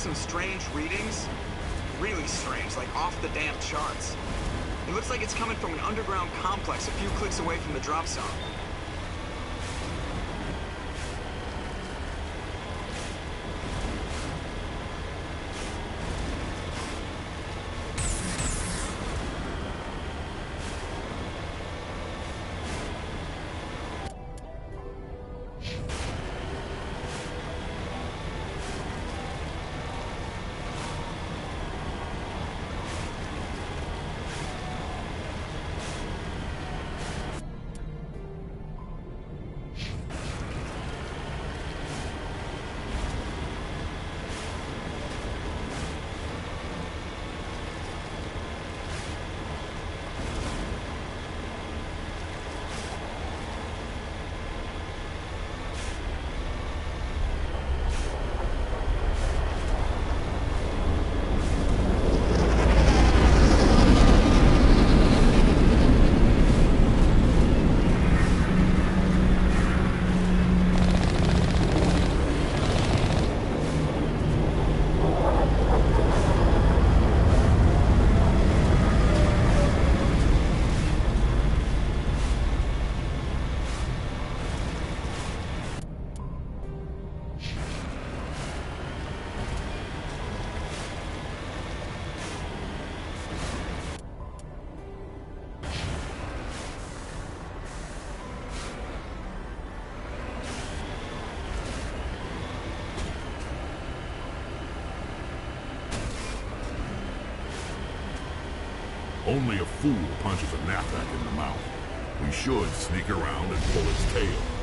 some strange readings. Really strange, like off the damn charts. It looks like it's coming from an underground complex a few clicks away from the drop zone. Only a fool punches a knapsack in the mouth. We should sneak around and pull its tail.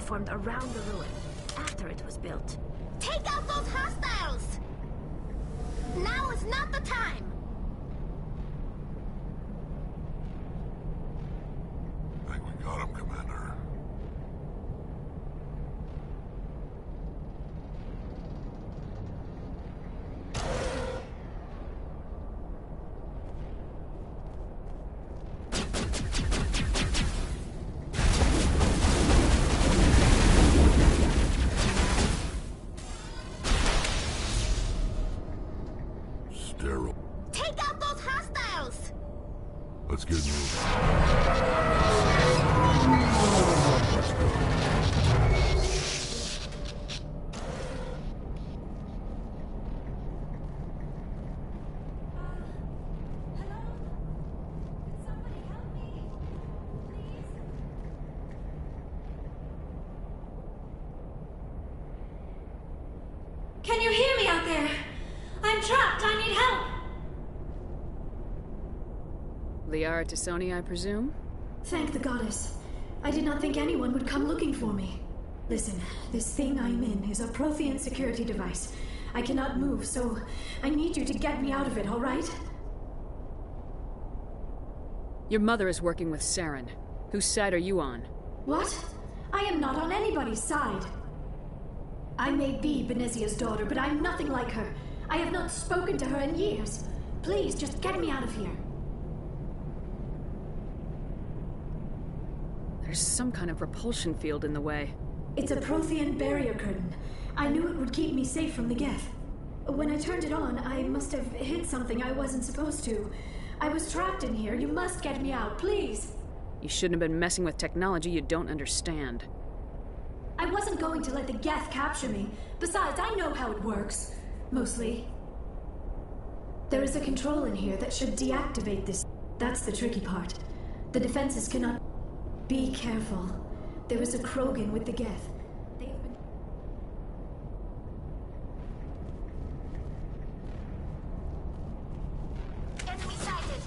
formed around the ruin after it was built. Take out those hostiles! Now is not the time! I think we got him, Commander. Sterile. Take out those hostiles! Let's get moving. Can you hear me out there? I'm trapped. I need help. Liara Tassoni, I presume? Thank the goddess. I did not think anyone would come looking for me. Listen, this thing I'm in is a Prothean security device. I cannot move, so I need you to get me out of it, all right? Your mother is working with Saren. Whose side are you on? What? I am not on anybody's side. I may be Benezia's daughter, but I'm nothing like her. I have not spoken to her in years. Please, just get me out of here. There's some kind of repulsion field in the way. It's a Prothean barrier curtain. I knew it would keep me safe from the Geth. When I turned it on, I must have hit something I wasn't supposed to. I was trapped in here. You must get me out, please. You shouldn't have been messing with technology you don't understand. I wasn't going to let the Geth capture me. Besides, I know how it works. Mostly. There is a control in here that should deactivate this. That's the tricky part. The defenses cannot... Be careful. There is a Krogan with the Geth. They have been... Enemy sighted!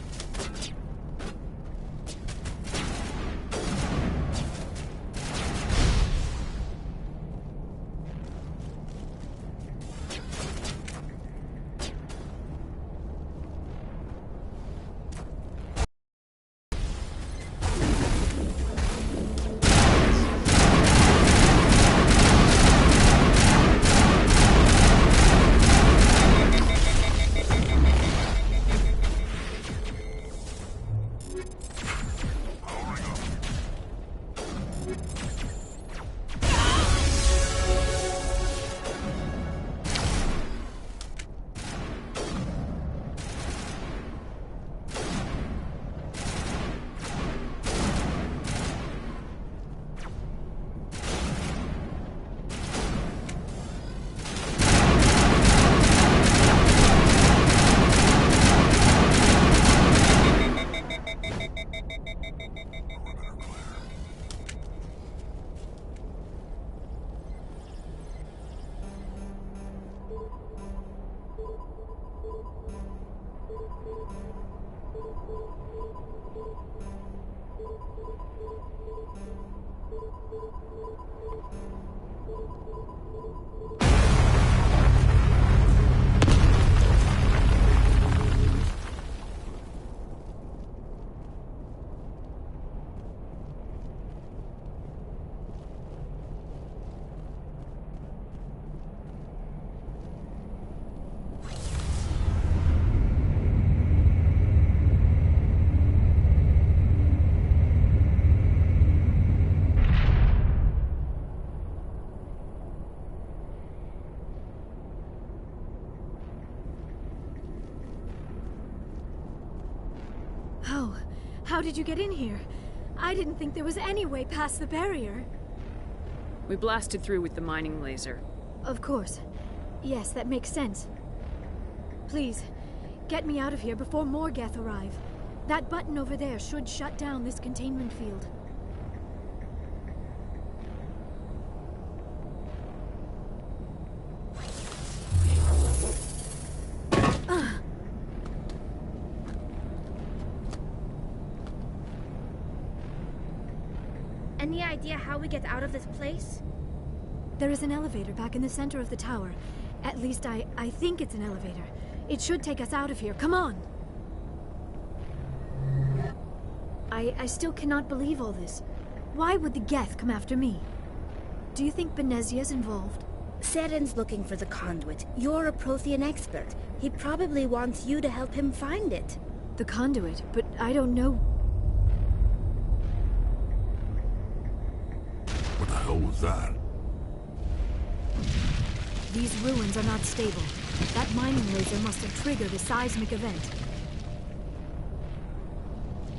How did you get in here? I didn't think there was any way past the barrier. We blasted through with the mining laser. Of course. Yes, that makes sense. Please, get me out of here before more Geth arrive. That button over there should shut down this containment field. Any idea how we get out of this place? There is an elevator back in the center of the tower. At least I think it's an elevator. It should take us out of here. Come on! I still cannot believe all this. Why would the Geth come after me? Do you think Benezia's involved? Seren's looking for the conduit. You're a Prothean expert. He probably wants you to help him find it. The conduit, but I don't know. What the hell was that? These ruins are not stable. That mining laser must have triggered a seismic event.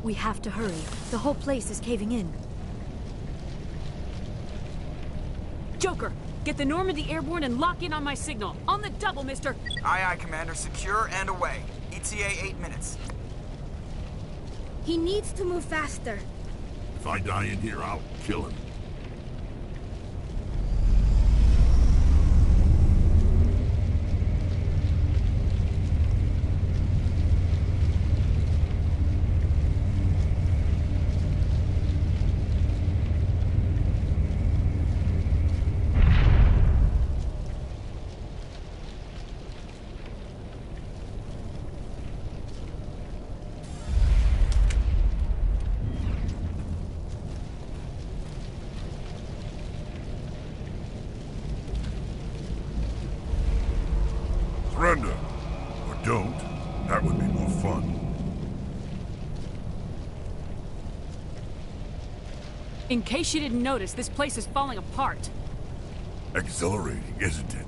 We have to hurry. The whole place is caving in. Joker, get the Normandy airborne and lock in on my signal. On the double, mister! Aye, aye, Commander. Secure and away. ETA 8 minutes. He needs to move faster. If I die in here, I'll kill him. Surrender. Or don't. That would be more fun. In case you didn't notice, this place is falling apart. Exhilarating, isn't it?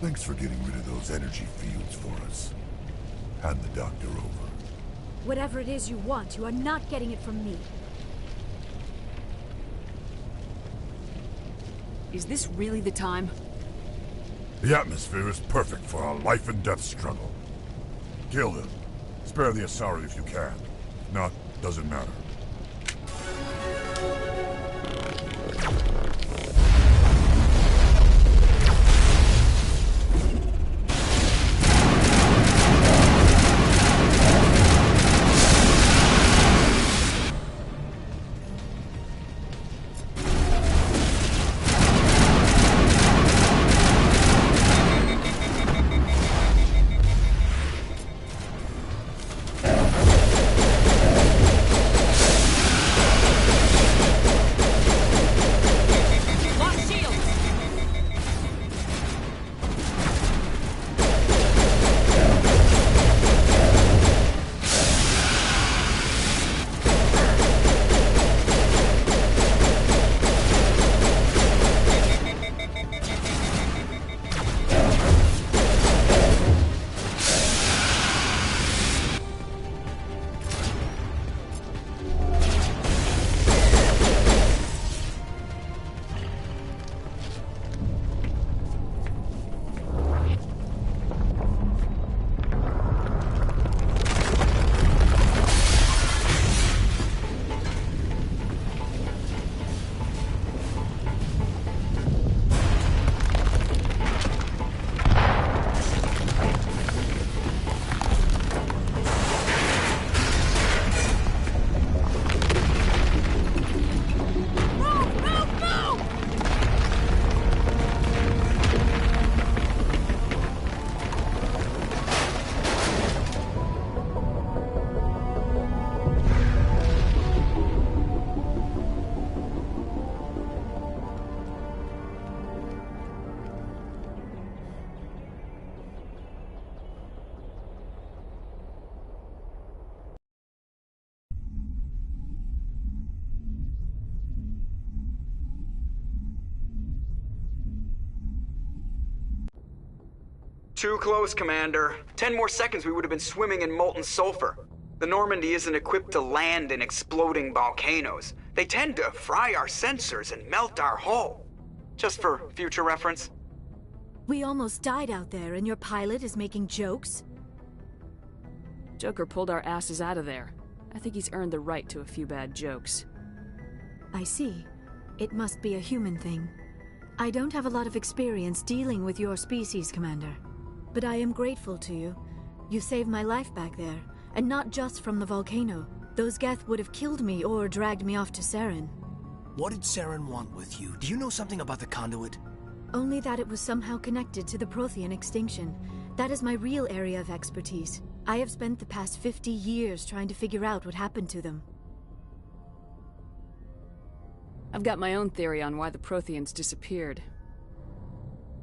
Thanks for getting rid of those energy fields for us. Hand the doctor over. Whatever it is you want, you are not getting it from me. Is this really the time? The atmosphere is perfect for a life and death struggle. Kill him. Spare the Asari if you can. If not, doesn't matter. Too close, Commander. 10 more seconds we would have been swimming in molten sulfur. The Normandy isn't equipped to land in exploding volcanoes. They tend to fry our sensors and melt our hull. Just for future reference. We almost died out there, and your pilot is making jokes? Joker pulled our asses out of there. I think he's earned the right to a few bad jokes. I see. It must be a human thing. I don't have a lot of experience dealing with your species, Commander. But I am grateful to you. You saved my life back there, and not just from the volcano. Those Geth would have killed me or dragged me off to Saren. What did Saren want with you? Do you know something about the conduit? Only that it was somehow connected to the Prothean extinction. That is my real area of expertise. I have spent the past 50 years trying to figure out what happened to them. I've got my own theory on why the Protheans disappeared.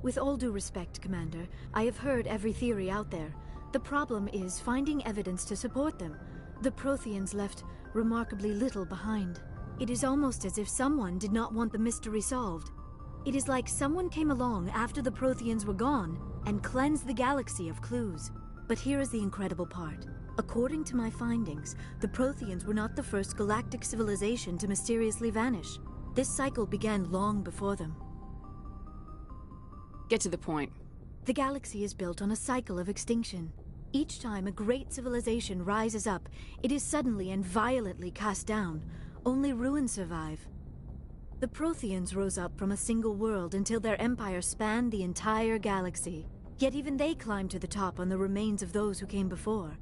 With all due respect, Commander, I have heard every theory out there. The problem is finding evidence to support them. The Protheans left remarkably little behind. It is almost as if someone did not want the mystery solved. It is like someone came along after the Protheans were gone and cleansed the galaxy of clues. But here is the incredible part. According to my findings, the Protheans were not the first galactic civilization to mysteriously vanish. This cycle began long before them. Get to the point. The galaxy is built on a cycle of extinction. Each time a great civilization rises up, it is suddenly and violently cast down. Only ruins survive. The Protheans rose up from a single world until their empire spanned the entire galaxy. Yet even they climbed to the top on the remains of those who came before.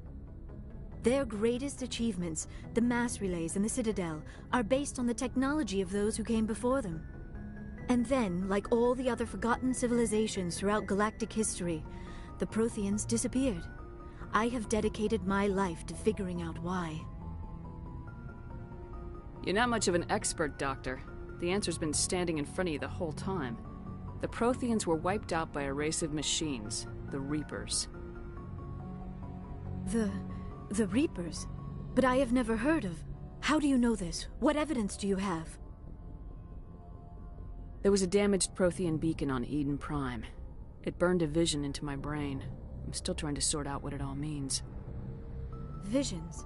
Their greatest achievements, the mass relays and the Citadel, are based on the technology of those who came before them. And then, like all the other forgotten civilizations throughout galactic history, the Protheans disappeared. I have dedicated my life to figuring out why. You're not much of an expert, Doctor. The answer's been standing in front of you the whole time. The Protheans were wiped out by a race of machines, the Reapers. The Reapers? But I have never heard of... How do you know this? What evidence do you have? There was a damaged Prothean beacon on Eden Prime. It burned a vision into my brain. I'm still trying to sort out what it all means. Visions?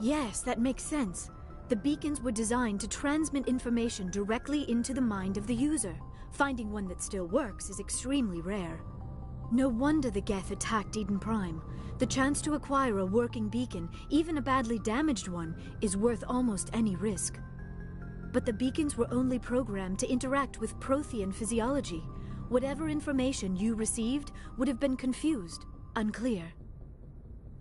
Yes, that makes sense. The beacons were designed to transmit information directly into the mind of the user. Finding one that still works is extremely rare. No wonder the Geth attacked Eden Prime. The chance to acquire a working beacon, even a badly damaged one, is worth almost any risk. But the beacons were only programmed to interact with Prothean physiology. Whatever information you received would have been confused, unclear.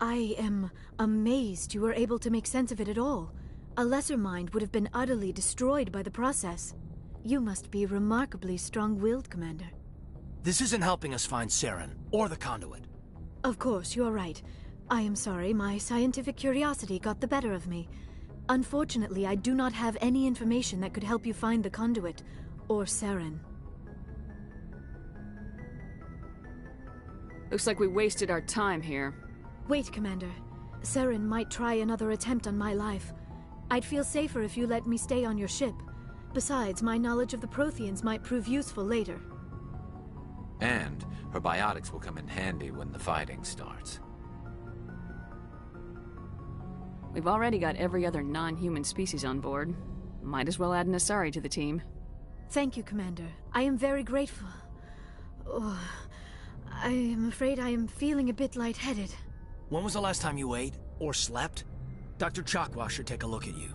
I am amazed you were able to make sense of it at all. A lesser mind would have been utterly destroyed by the process. You must be remarkably strong-willed, Commander. This isn't helping us find Saren, or the conduit. Of course, you are right. I am sorry, my scientific curiosity got the better of me. Unfortunately, I do not have any information that could help you find the conduit, or Saren. Looks like we wasted our time here. Wait, Commander. Saren might try another attempt on my life. I'd feel safer if you let me stay on your ship. Besides, my knowledge of the Protheans might prove useful later. And her biotics will come in handy when the fighting starts. We've already got every other non-human species on board. Might as well add an Asari to the team. Thank you, Commander. I am very grateful. Oh, I am afraid I am feeling a bit lightheaded. When was the last time you ate, or slept? Dr. Chakwa should take a look at you.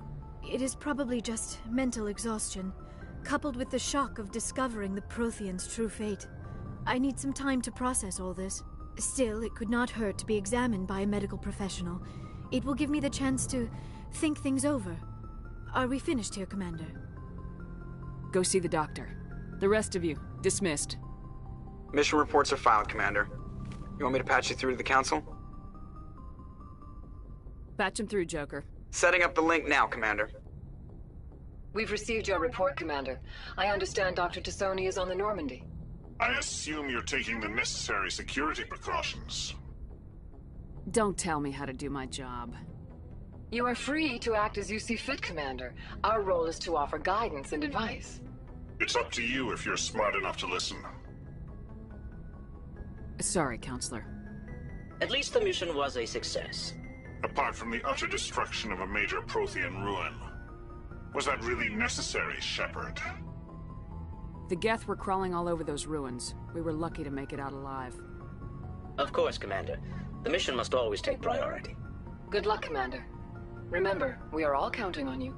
It is probably just mental exhaustion, coupled with the shock of discovering the Protheans' true fate. I need some time to process all this. Still, it could not hurt to be examined by a medical professional. It will give me the chance to think things over. Are we finished here, Commander? Go see the doctor. The rest of you, dismissed. Mission reports are filed, Commander. You want me to patch you through to the Council? Patch him through, Joker. Setting up the link now, Commander. We've received your report, Commander. I understand Dr. Tassoni is on the Normandy. I assume you're taking the necessary security precautions. Don't tell me how to do my job. You are free to act as you see fit, Commander. Our role is to offer guidance and advice. It's up to you if you're smart enough to listen. Sorry, Counselor. At least the mission was a success. Apart from the utter destruction of a major Prothean ruin. Was that really necessary, Shepard? The Geth were crawling all over those ruins. We were lucky to make it out alive. Of course, Commander. The mission must always take priority. Good luck, Commander. Remember, we are all counting on you.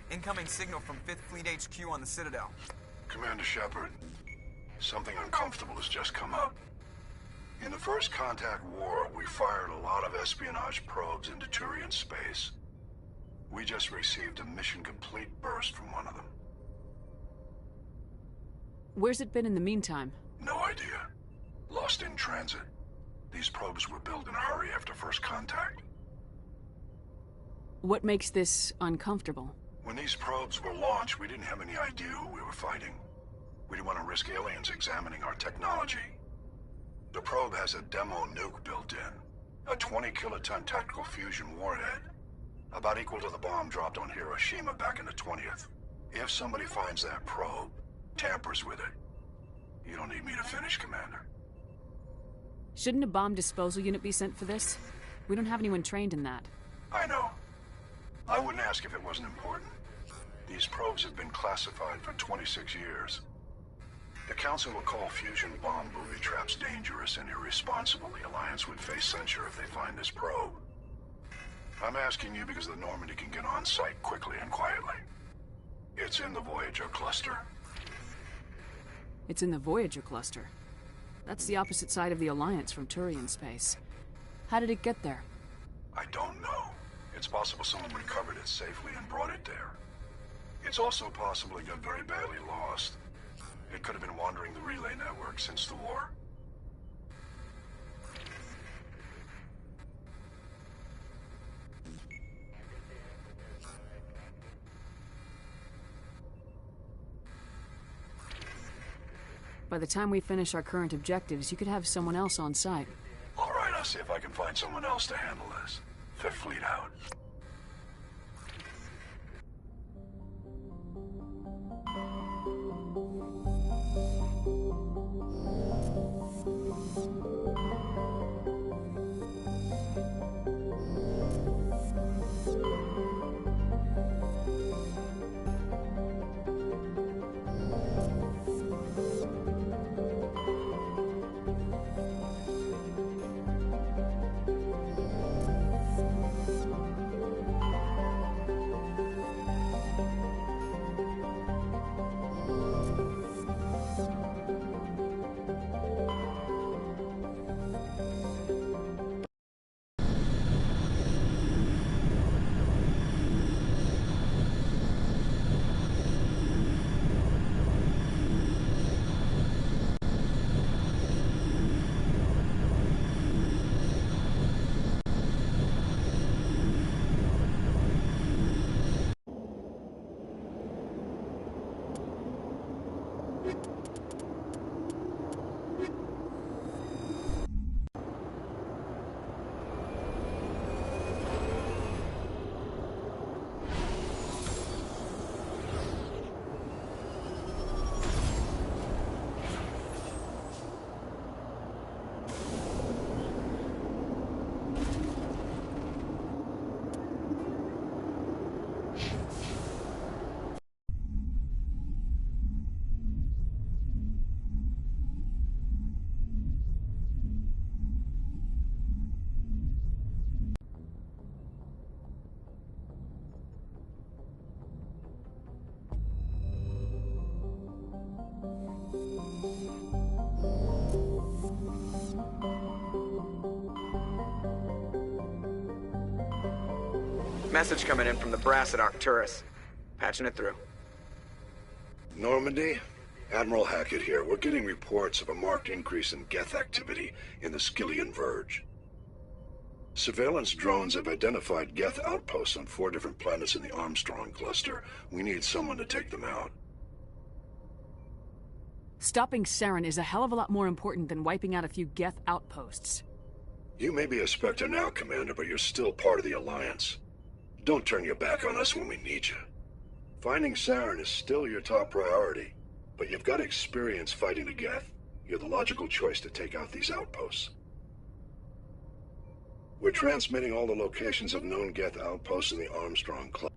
Incoming signal from 5th Fleet HQ on the Citadel. Commander Shepard, something uncomfortable has just come up. In the First Contact War, we fired a lot of espionage probes into Turian space. We just received a mission-complete burst from one of them. Where's it been in the meantime? No idea. Lost in transit. These probes were built in a hurry after First Contact. What makes this uncomfortable? When these probes were launched, we didn't have any idea who we were fighting. We didn't want to risk aliens examining our technology. The probe has a demo nuke built in. A 20-kiloton tactical fusion warhead. About equal to the bomb dropped on Hiroshima back in the 20th. If somebody finds that probe, tampers with it, you don't need me to finish, Commander. Shouldn't a bomb disposal unit be sent for this? We don't have anyone trained in that. I know. I wouldn't ask if it wasn't important. These probes have been classified for 26 years. The Council will call fusion bomb booby traps dangerous and irresponsible. The Alliance would face censure if they find this probe. I'm asking you because the Normandy can get on site quickly and quietly. It's in the Voyager cluster. It's in the Voyager cluster. That's the opposite side of the Alliance from Turian space. How did it get there? I don't know. It's possible someone recovered it safely and brought it there. It's also possible it got very badly lost. It could have been wandering the relay network since the war. By the time we finish our current objectives, you could have someone else on site. All right, I'll see if I can find someone else to handle this. Fifth Fleet out. Message coming in from the brass at Arcturus. Patching it through. Normandy? Admiral Hackett here. We're getting reports of a marked increase in Geth activity in the Skyllian Verge. Surveillance drones have identified Geth outposts on 4 different planets in the Armstrong cluster. We need someone to take them out. Stopping Saren is a hell of a lot more important than wiping out a few Geth outposts. You may be a Spectre now, Commander, but you're still part of the Alliance. Don't turn your back on us when we need you. Finding Saren is still your top priority, but you've got experience fighting the Geth. You're the logical choice to take out these outposts. We're transmitting all the locations of known Geth outposts in the Armstrong Club.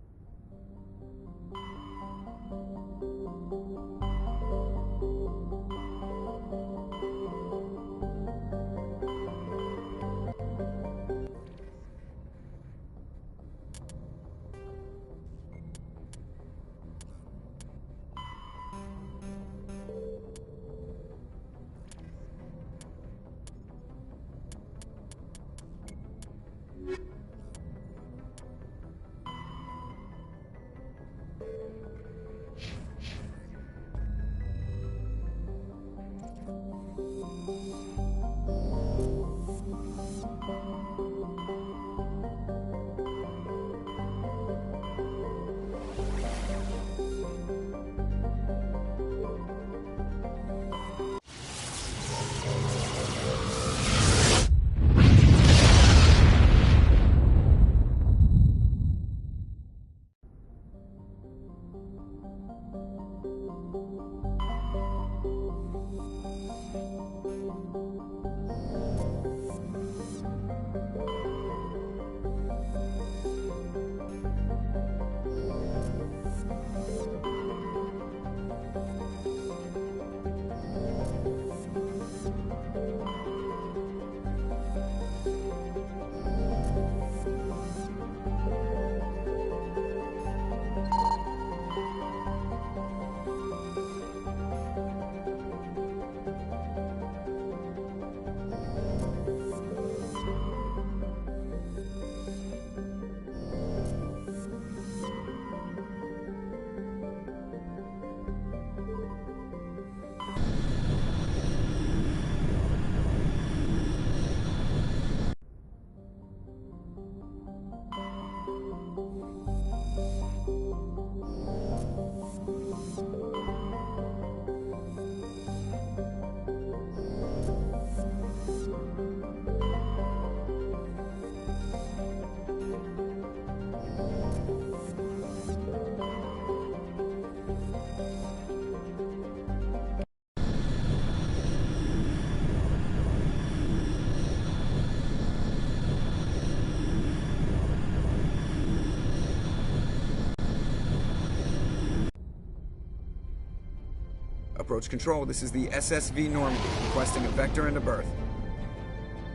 Approach control, this is the SSV Normandy, requesting a vector and a berth.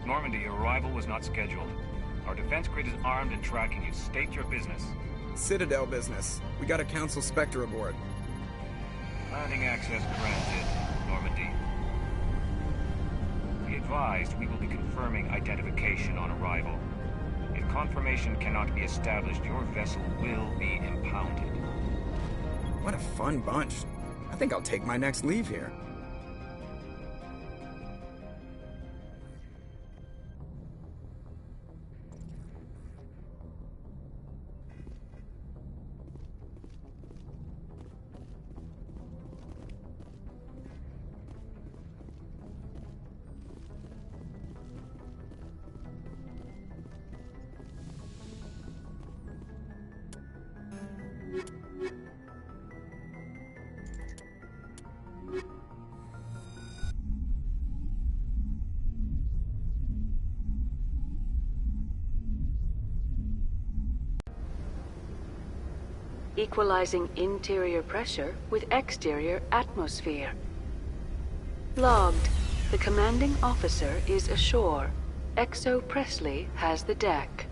Normandy, your arrival was not scheduled. Our defense grid is armed and tracking you. State your business. Citadel business. We got a Council Spectre aboard. Landing access granted, Normandy. Be advised, we will be confirming identification on arrival. If confirmation cannot be established, your vessel will be impounded. What a fun bunch. I think I'll take my next leave here. Equalizing interior pressure with exterior atmosphere. Logged. The commanding officer is ashore. Exo Presley has the deck.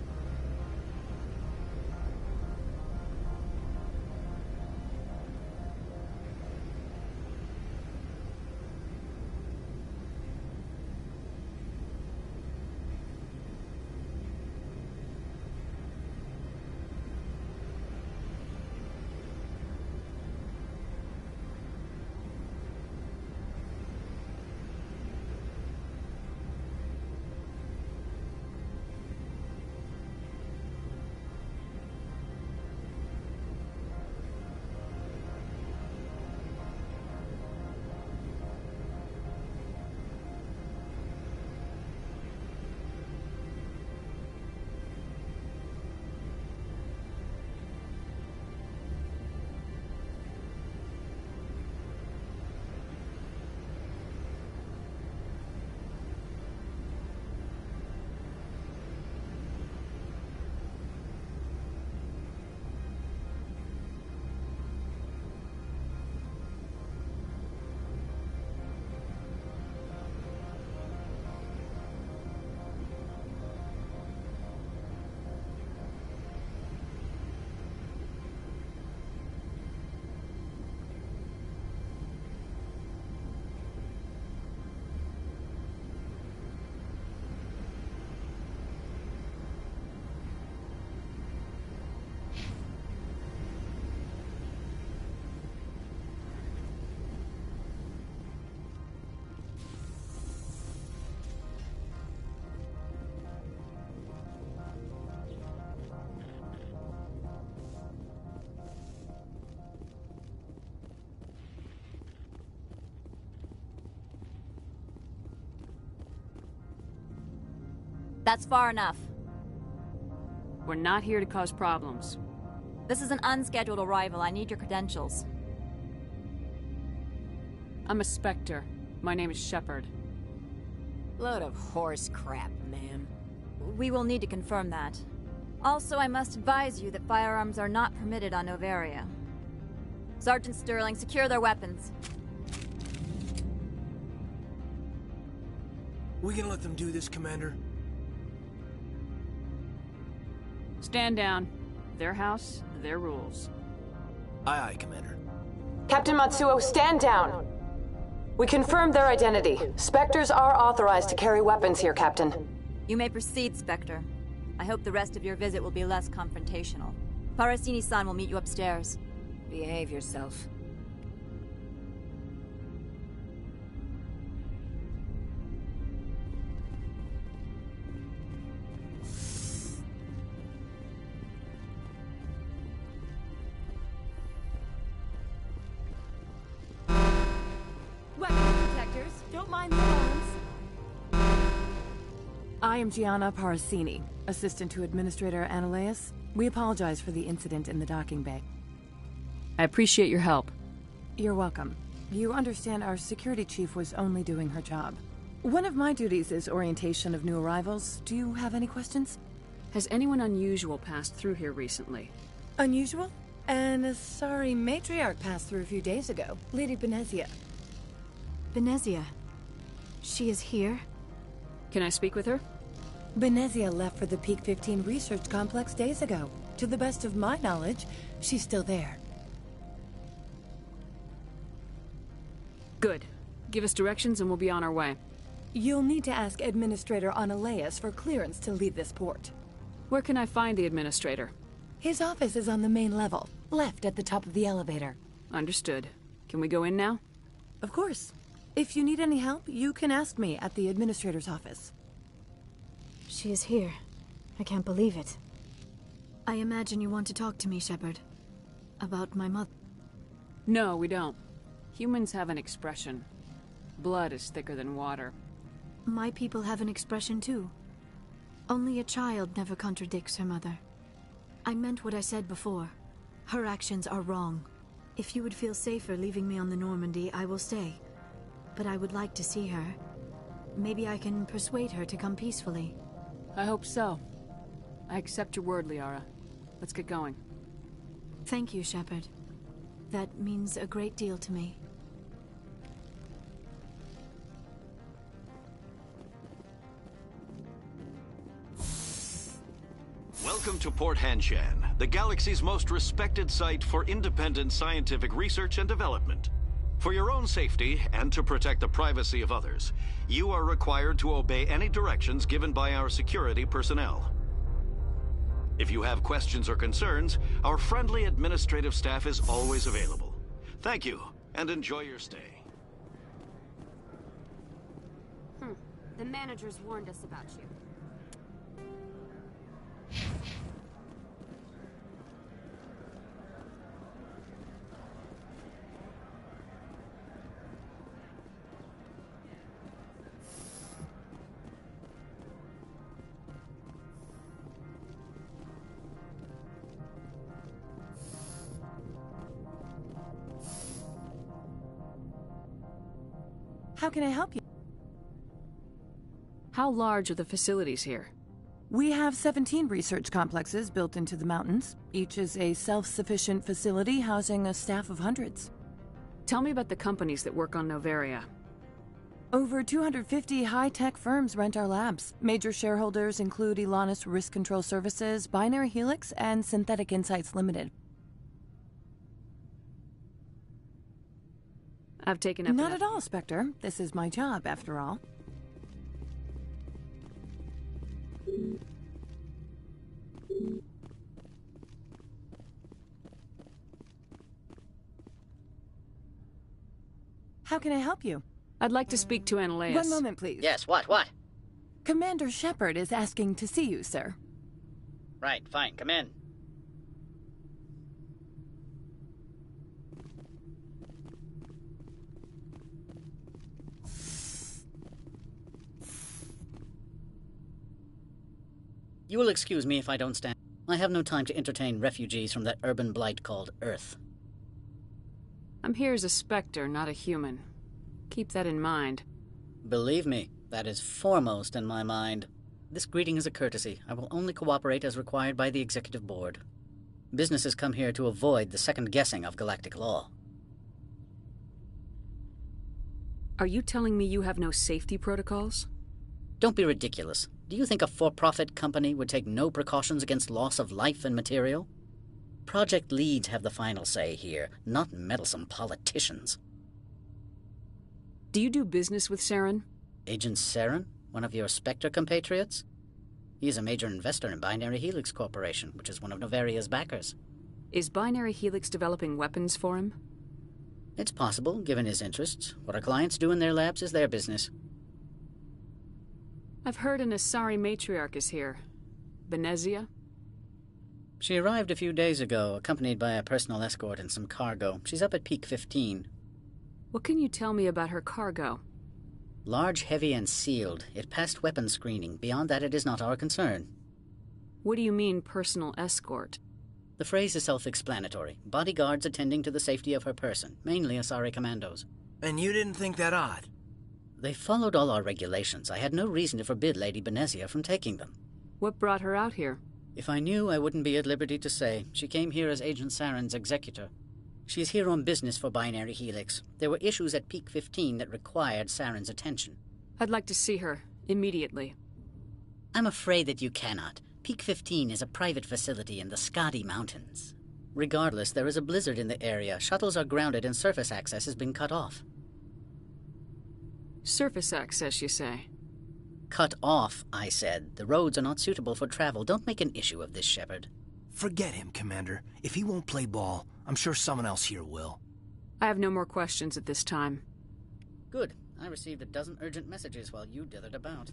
That's far enough. We're not here to cause problems. This is an unscheduled arrival. I need your credentials. I'm a Spectre. My name is Shepard. Load of horse crap, ma'am. We will need to confirm that. Also, I must advise you that firearms are not permitted on Novaria. Sergeant Sterling, secure their weapons. We can let them do this, Commander. Stand down. Their house, their rules. Aye, aye, Commander. Captain Matsuo, stand down. We confirmed their identity. Spectres are authorized to carry weapons here, Captain. You may proceed, Spectre. I hope the rest of your visit will be less confrontational. Parasini-san will meet you upstairs. Behave yourself. Don't mind the alarms. I am Gianna Parasini, assistant to Administrator Ananias. We apologize for the incident in the docking bay. I appreciate your help. You're welcome. You understand our security chief was only doing her job. One of my duties is orientation of new arrivals. Do you have any questions? Has anyone unusual passed through here recently? Unusual? And a sorry matriarch passed through a few days ago, Lady Benezia. Benezia. She is here? Can I speak with her? Benezia left for the Peak 15 research complex days ago. To the best of my knowledge, she's still there. Good. Give us directions and we'll be on our way. You'll need to ask Administrator Analeas for clearance to leave this port. Where can I find the Administrator? His office is on the main level, left at the top of the elevator. Understood. Can we go in now? Of course. If you need any help, you can ask me at the Administrator's office. She is here. I can't believe it. I imagine you want to talk to me, Shepard. About my mother. No, we don't. Humans have an expression. Blood is thicker than water. My people have an expression too. Only a child never contradicts her mother. I meant what I said before. Her actions are wrong. If you would feel safer leaving me on the Normandy, I will stay. But I would like to see her. Maybe I can persuade her to come peacefully. I hope so. I accept your word, Liara. Let's get going. Thank you, Shepard. That means a great deal to me. Welcome to Port Hanshan, the galaxy's most respected site for independent scientific research and development. For your own safety and to protect the privacy of others, you are required to obey any directions given by our security personnel. If you have questions or concerns, our friendly administrative staff is always available. Thank you, and enjoy your stay. The managers warned us about you. How can I help you? How large are the facilities here? We have 17 research complexes built into the mountains. Each is a self-sufficient facility housing a staff of hundreds. Tell me about the companies that work on Noveria. Over 250 high-tech firms rent our labs. Major shareholders include Elanus Risk Control Services, Binary Helix, and Synthetic Insights Limited. I've taken up Not at all, Spectre. This is my job, after all. How can I help you? I'd like to speak to Analeas. One moment, please. Yes, what? Commander Shepard is asking to see you, sir. Right, fine, come in. You will excuse me if I don't stand. I have no time to entertain refugees from that urban blight called Earth. I'm here as a Spectre, not a human. Keep that in mind. Believe me, that is foremost in my mind. This greeting is a courtesy. I will only cooperate as required by the Executive Board. Businesses come here to avoid the second guessing of galactic law. Are you telling me you have no safety protocols? Don't be ridiculous. Do you think a for-profit company would take no precautions against loss of life and material? Project leads have the final say here, not meddlesome politicians. Do you do business with Saren? Agent Saren? One of your Spectre compatriots? He is a major investor in Binary Helix Corporation, which is one of Noveria's backers. Is Binary Helix developing weapons for him? It's possible, given his interests. What our clients do in their labs is their business. I've heard an Asari matriarch is here. Benezia? She arrived a few days ago, accompanied by a personal escort and some cargo. She's up at Peak 15. What can you tell me about her cargo? Large, heavy, and sealed. It passed weapons screening. Beyond that, it is not our concern. What do you mean, personal escort? The phrase is self-explanatory. Bodyguards attending to the safety of her person, mainly Asari commandos. And you didn't think that odd? They followed all our regulations. I had no reason to forbid Lady Benezia from taking them. What brought her out here? If I knew, I wouldn't be at liberty to say. She came here as Agent Saren's executor. She is here on business for Binary Helix. There were issues at Peak 15 that required Saren's attention. I'd like to see her, immediately. I'm afraid that you cannot. Peak 15 is a private facility in the Scotty Mountains. Regardless, there is a blizzard in the area. Shuttles are grounded and surface access has been cut off. Surface access, you say? Cut off, I said. The roads are not suitable for travel. Don't make an issue of this, Shepard. Forget him, Commander. If he won't play ball, I'm sure someone else here will. I have no more questions at this time. Good. I received a dozen urgent messages while you dithered about.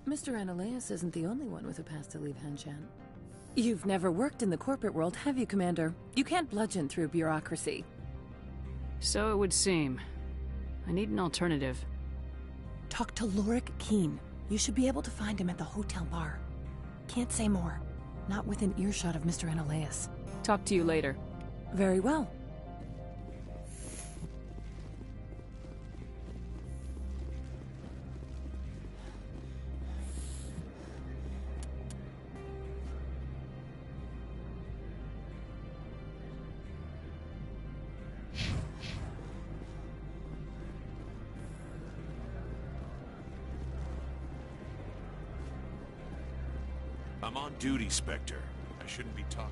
Mr. Analaeus isn't the only one with a pass to leave Hanshan. You've never worked in the corporate world, have you, Commander? You can't bludgeon through bureaucracy. So it would seem. I need an alternative. Talk to Lorik Keen. You should be able to find him at the hotel bar. Can't say more. Not within earshot of Mr. Analaeus. Talk to you later. Very well. I'm on duty, Spectre. I shouldn't be talking.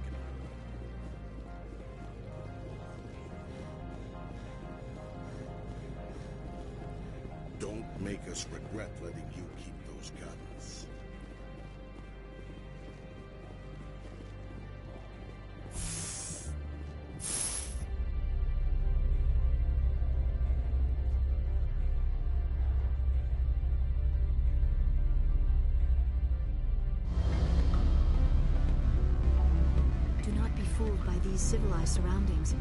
Don't make us regret letting you keep those guns. By these civilized surroundings.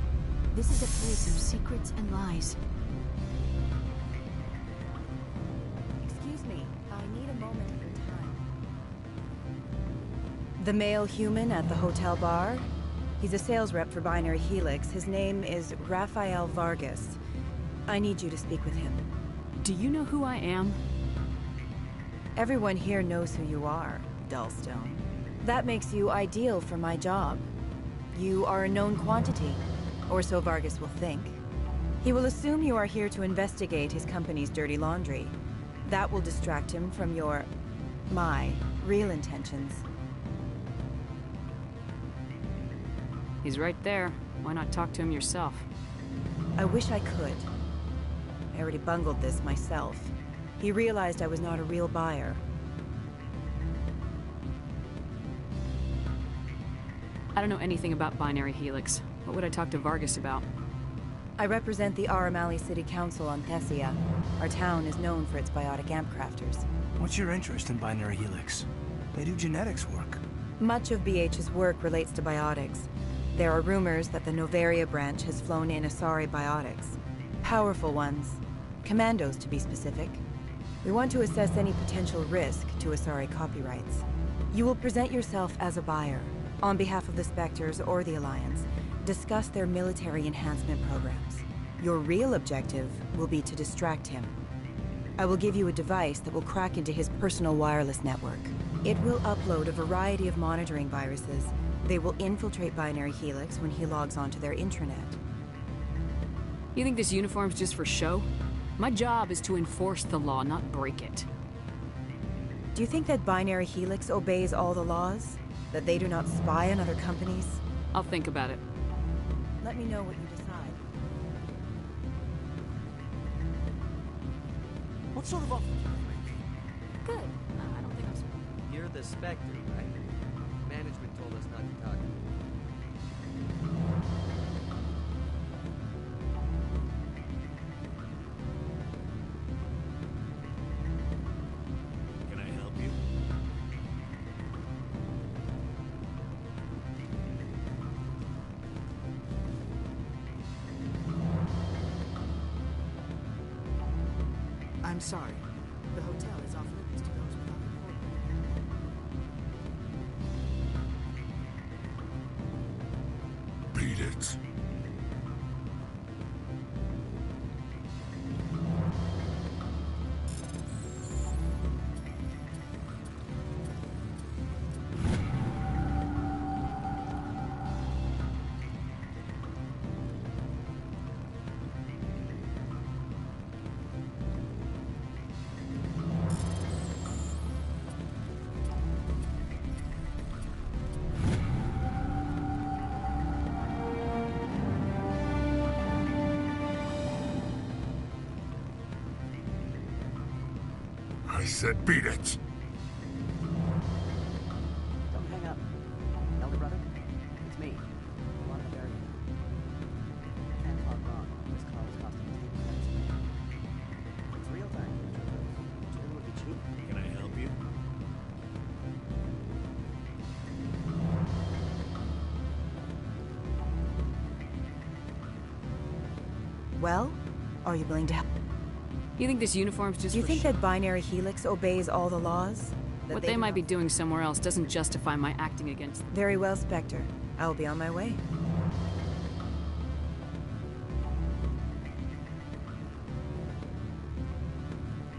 This is a place of secrets and lies. Excuse me, I need a moment of your time. The male human at the hotel bar? He's a sales rep for Binary Helix. His name is Rafael Vargas. I need you to speak with him. Do you know who I am? Everyone here knows who you are, Dullstone. That makes you ideal for my job. You are a known quantity, or so Vargas will think. He will assume you are here to investigate his company's dirty laundry. That will distract him from my real intentions. He's right there. Why not talk to him yourself? I wish I could. I already bungled this myself. He realized I was not a real buyer. I don't know anything about Binary Helix. What would I talk to Vargas about? I represent the Aramali City Council on Thessia. Our town is known for its biotic amp crafters. What's your interest in Binary Helix? They do genetics work. Much of BH's work relates to biotics. There are rumors that the Novaria branch has flown in Asari biotics. Powerful ones. Commandos, to be specific. We want to assess any potential risk to Asari copyrights. You will present yourself as a buyer. On behalf of the Spectres or the Alliance, discuss their military enhancement programs. Your real objective will be to distract him. I will give you a device that will crack into his personal wireless network. It will upload a variety of monitoring viruses. They will infiltrate Binary Helix when he logs onto their intranet. You think this uniform's just for show? My job is to enforce the law, not break it. Do you think that Binary Helix obeys all the laws? That they do not spy on other companies? I'll think about it. Let me know what you decide. What sort of offer do you make? Good. I don't think I'm... You're the Spectre, right? Management told us not to talk. Can I help you? I'm sorry. The hotel is off limits to those without a Beat it. I said beat it! Don't hang up. Elder brother, it's me. I'm on the very end. I can't talk long. This call is costing 10 credits a minute. It's real time. It would be cheap. Can I help you? Well, are you willing to help? You think this uniform's just Do you for think that Binary Helix obeys all the laws? What they might be doing somewhere else doesn't justify my acting against them. Very well, Spectre. I will be on my way.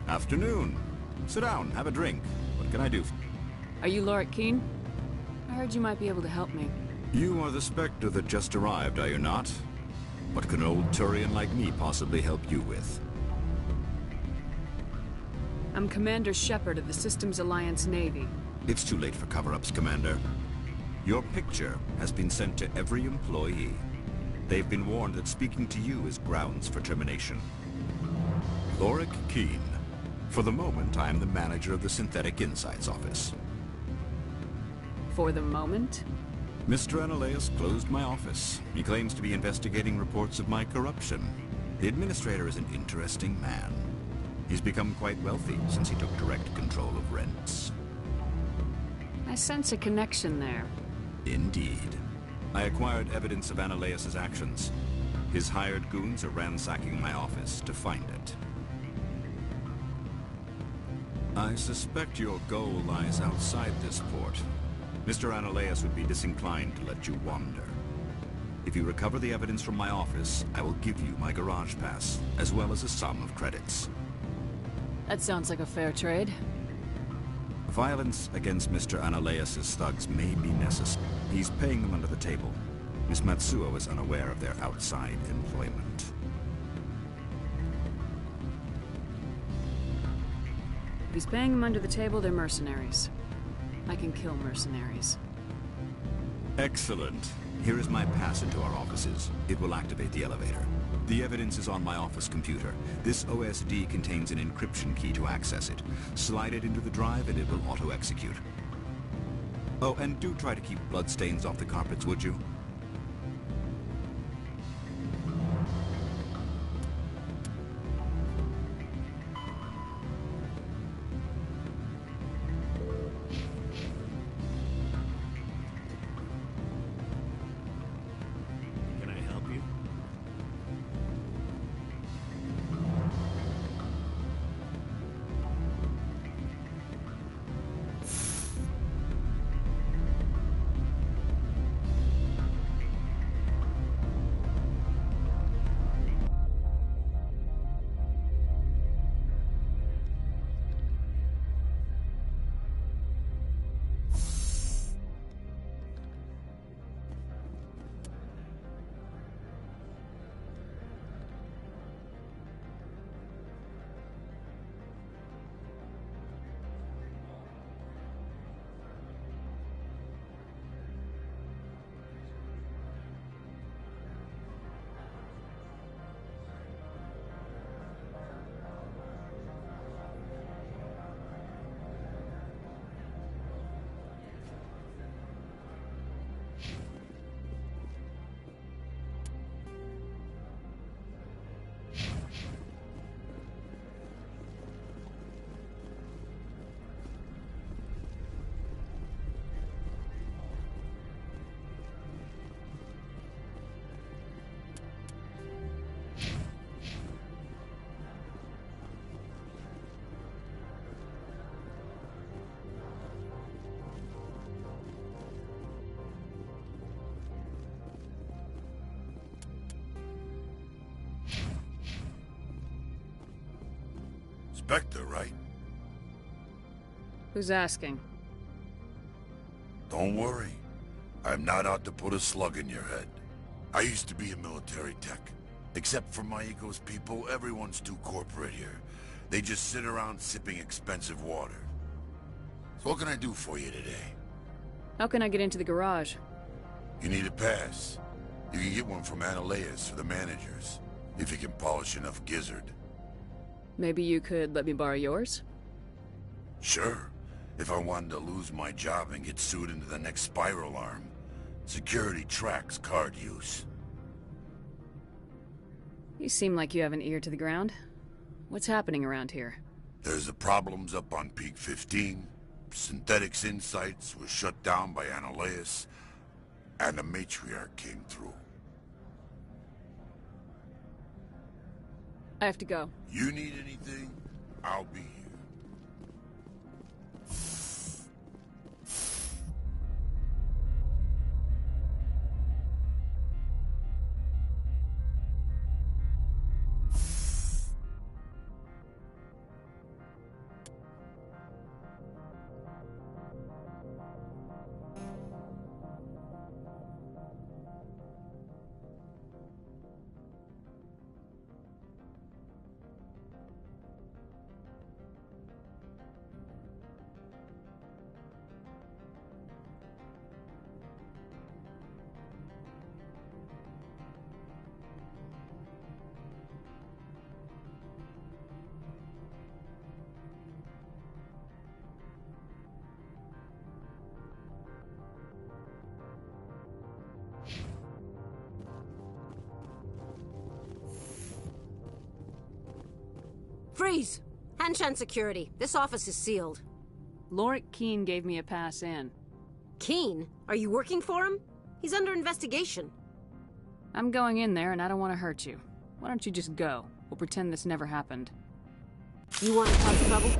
Afternoon. Sit down, have a drink. What can I do? Are you Laura Keene? I heard you might be able to help me. You are the Spectre that just arrived, are you not? What can an old Turian like me possibly help you with? I'm Commander Shepard of the Systems Alliance Navy. It's too late for cover-ups, Commander. Your picture has been sent to every employee. They've been warned that speaking to you is grounds for termination. Lorik Keene. For the moment, I am the manager of the Synthetic Insights Office. For the moment? Mr. Analaeus closed my office. He claims to be investigating reports of my corruption. The administrator is an interesting man. He's become quite wealthy since he took direct control of rents. I sense a connection there. Indeed. I acquired evidence of Analaeus' actions. His hired goons are ransacking my office to find it. I suspect your goal lies outside this port. Mr. Analaeus would be disinclined to let you wander. If you recover the evidence from my office, I will give you my garage pass, as well as a sum of credits. That sounds like a fair trade. Violence against Mr. Analaeus' thugs may be necessary. He's paying them under the table. Miss Matsuo is unaware of their outside employment. If he's paying them under the table, they're mercenaries. I can kill mercenaries. Excellent. Here is my pass into our offices. It will activate the elevator. The evidence is on my office computer. This OSD contains an encryption key to access it. Slide it into the drive and it will auto-execute. Oh, and do try to keep bloodstains off the carpets, would you? Can I help you? Spectre, right? Who's asking? Don't worry. I'm not out to put a slug in your head. I used to be a military tech. Except for my ego's people, everyone's too corporate here. They just sit around sipping expensive water. So what can I do for you today? How can I get into the garage? You need a pass. You can get one from Analaeus for the managers, if you can polish enough gizzard. Maybe you could let me borrow yours? Sure. If I wanted to lose my job and get sued into the next spiral arm. Security tracks card use. You seem like you have an ear to the ground. What's happening around here? There's the problems up on Peak 15. Synthetics Insights was shut down by Analeus. And the Matriarch came through. I have to go. You need anything? I'll be here. Freeze! Hanshan security. This office is sealed. Lorik Keene gave me a pass in. Keene? Are you working for him? He's under investigation. I'm going in there and I don't want to hurt you. Why don't you just go? We'll pretend this never happened. You want to cause trouble?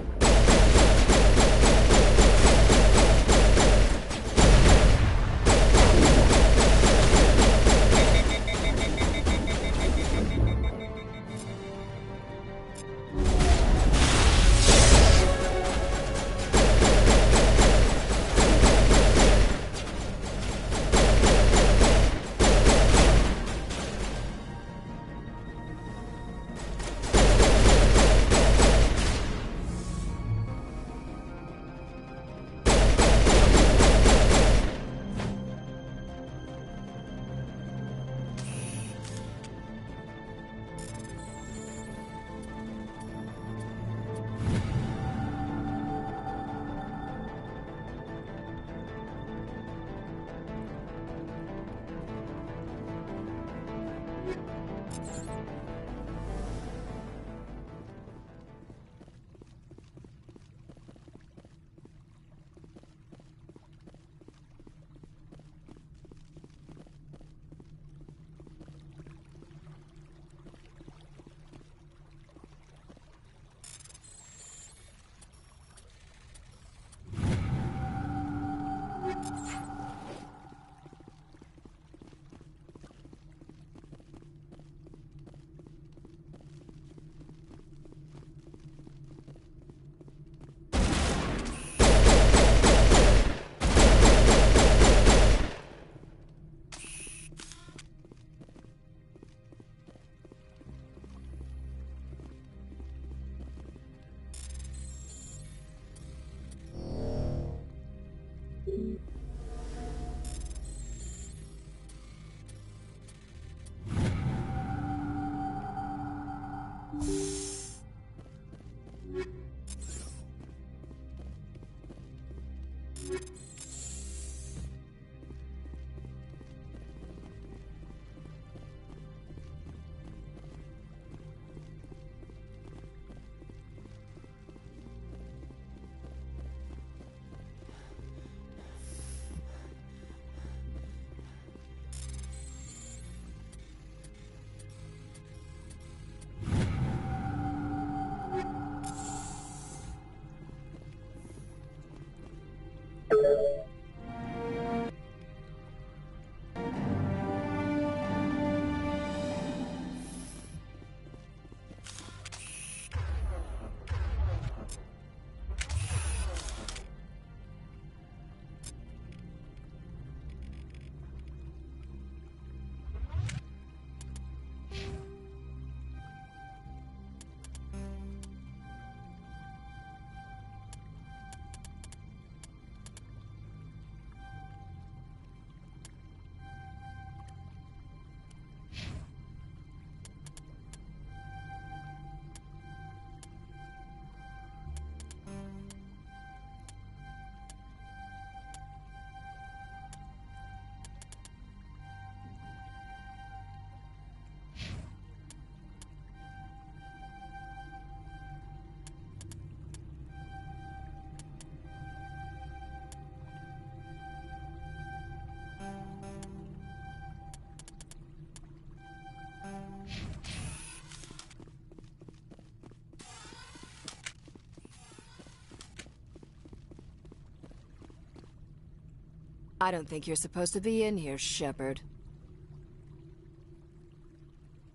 I don't think you're supposed to be in here, Shepard.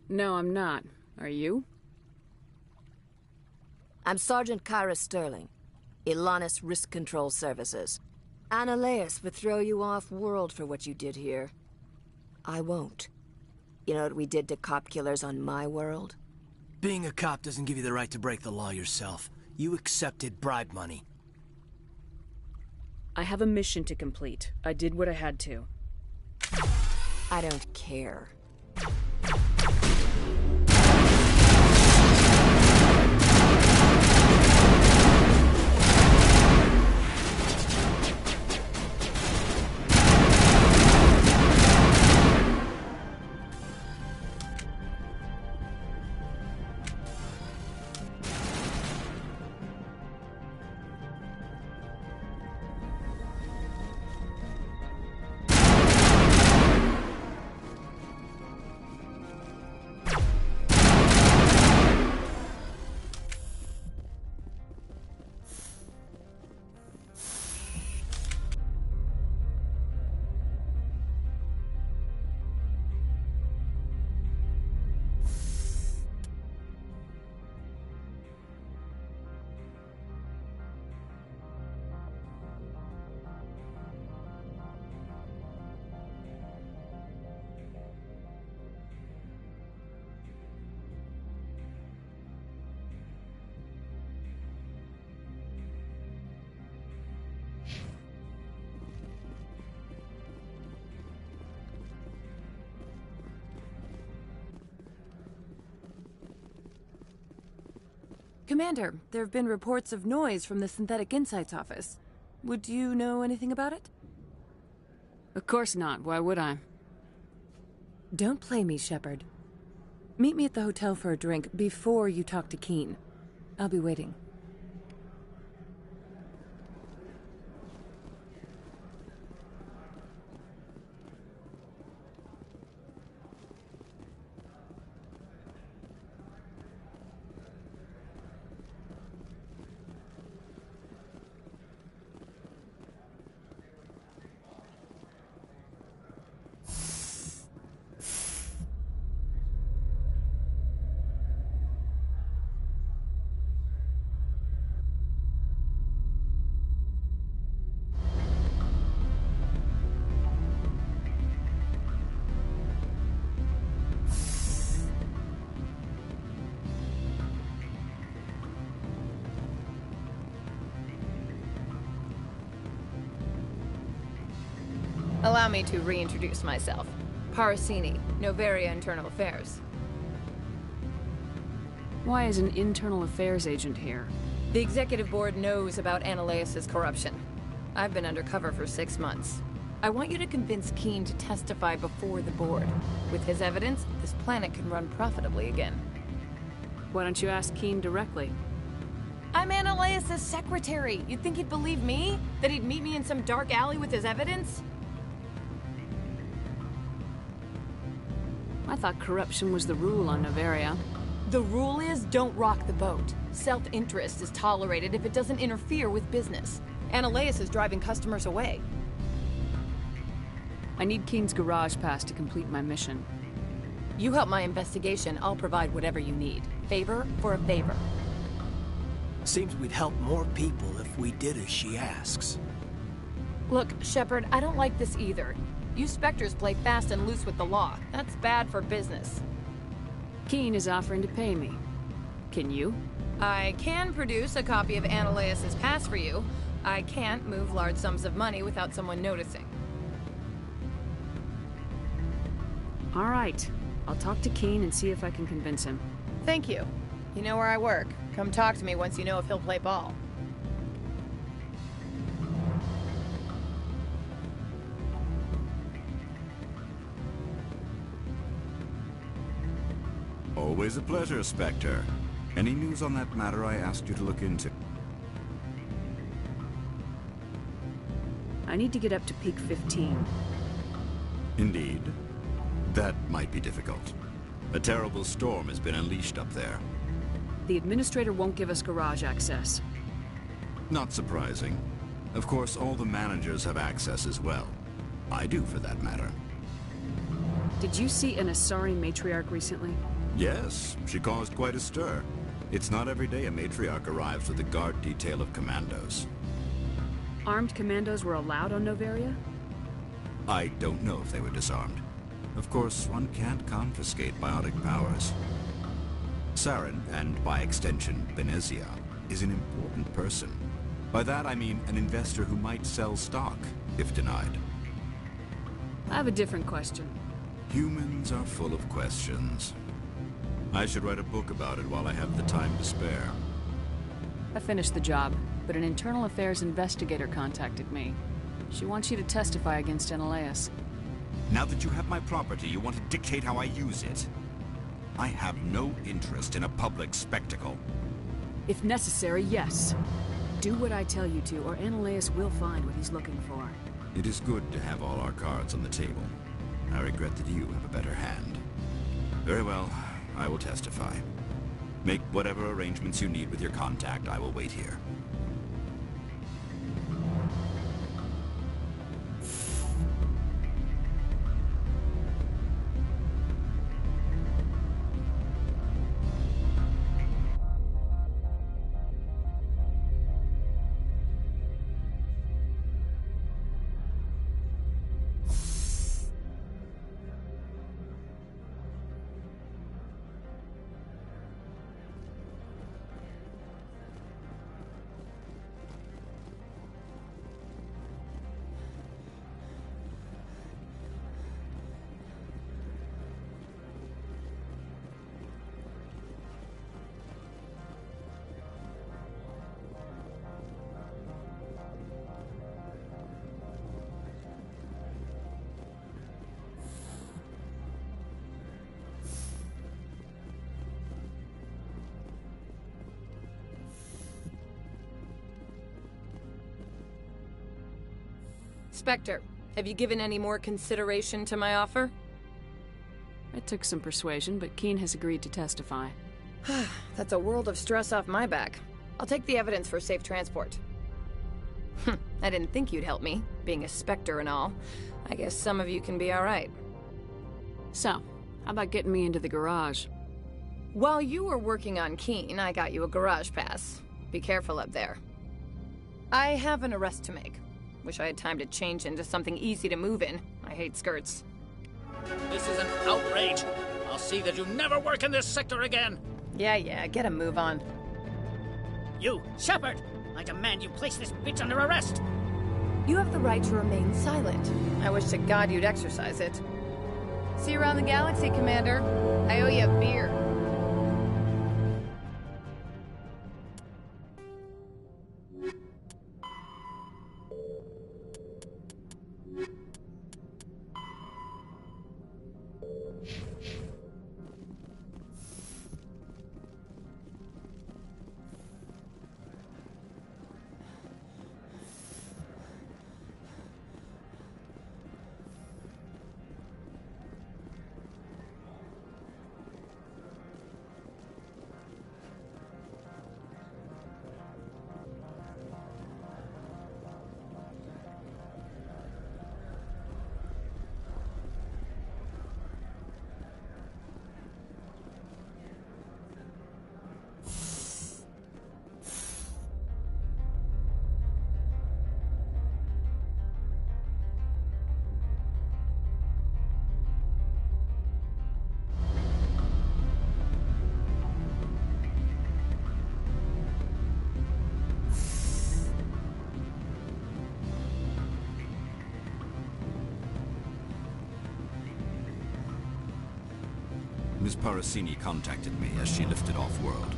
No, I'm not. Are you? I'm Sergeant Kyra Sterling, Ilanis Risk Control Services. Analeas would throw you off-world for what you did here. I won't. You know what we did to cop killers on my world? Being a cop doesn't give you the right to break the law yourself. You accepted bribe money. I have a mission to complete. I did what I had to. I don't care. Commander, there have been reports of noise from the Synthetic Insights office. Would you know anything about it? Of course not. Why would I? Don't play me, Shepard. Meet me at the hotel for a drink before you talk to Keen. I'll be waiting. Allow me to reintroduce myself. Parasini, Novaria Internal Affairs. Why is an internal affairs agent here? The executive board knows about Analeas' corruption. I've been undercover for 6 months. I want you to convince Keen to testify before the board. With his evidence, this planet can run profitably again. Why don't you ask Keen directly? I'm Analeas' secretary. You'd think he'd believe me? That he'd meet me in some dark alley with his evidence? I thought corruption was the rule on Novaria. The rule is, don't rock the boat. Self-interest is tolerated if it doesn't interfere with business. Analeas is driving customers away. I need Keen's garage pass to complete my mission. You help my investigation, I'll provide whatever you need. Favor for a favor. Seems we'd help more people if we did as she asks. Look, Shepard, I don't like this either. You Spectres play fast and loose with the law. That's bad for business. Keen is offering to pay me. Can you? I can produce a copy of Analeas' pass for you. I can't move large sums of money without someone noticing. All right. I'll talk to Keen and see if I can convince him. Thank you. You know where I work. Come talk to me once you know if he'll play ball. Always a pleasure, Spectre. Any news on that matter I asked you to look into? I need to get up to peak 15. Indeed. That might be difficult. A terrible storm has been unleashed up there. The Administrator won't give us garage access. Not surprising. Of course, all the managers have access as well. I do, for that matter. Did you see an Asari matriarch recently? Yes, she caused quite a stir. It's not every day a matriarch arrives with a guard detail of commandos. Armed commandos were allowed on Noveria? I don't know if they were disarmed. Of course, one can't confiscate biotic powers. Saren, and by extension, Benezia, is an important person. By that I mean an investor who might sell stock, if denied. I have a different question. Humans are full of questions. I should write a book about it while I have the time to spare. I finished the job, but an internal affairs investigator contacted me. She wants you to testify against Analeas. Now that you have my property, you want to dictate how I use it. I have no interest in a public spectacle. If necessary, yes. Do what I tell you to, or Analeas will find what he's looking for. It is good to have all our cards on the table. I regret that you have a better hand. Very well, I will testify. Make whatever arrangements you need with your contact. I will wait here. Spectre, have you given any more consideration to my offer? It took some persuasion, but Keen has agreed to testify. That's a world of stress off my back. I'll take the evidence for safe transport. I didn't think you'd help me, being a Spectre and all. I guess some of you can be alright. So, how about getting me into the garage? While you were working on Keen, I got you a garage pass. Be careful up there. I have an arrest to make. Wish I had time to change into something easy to move in. I hate skirts. This is an outrage. I'll see that you never work in this sector again. Yeah, get a move on. You, Shepard! I demand you place this bitch under arrest! You have the right to remain silent. I wish to God you'd exercise it. See you around the galaxy, Commander. I owe you a beer. Ms. Parasini contacted me as she lifted off-world.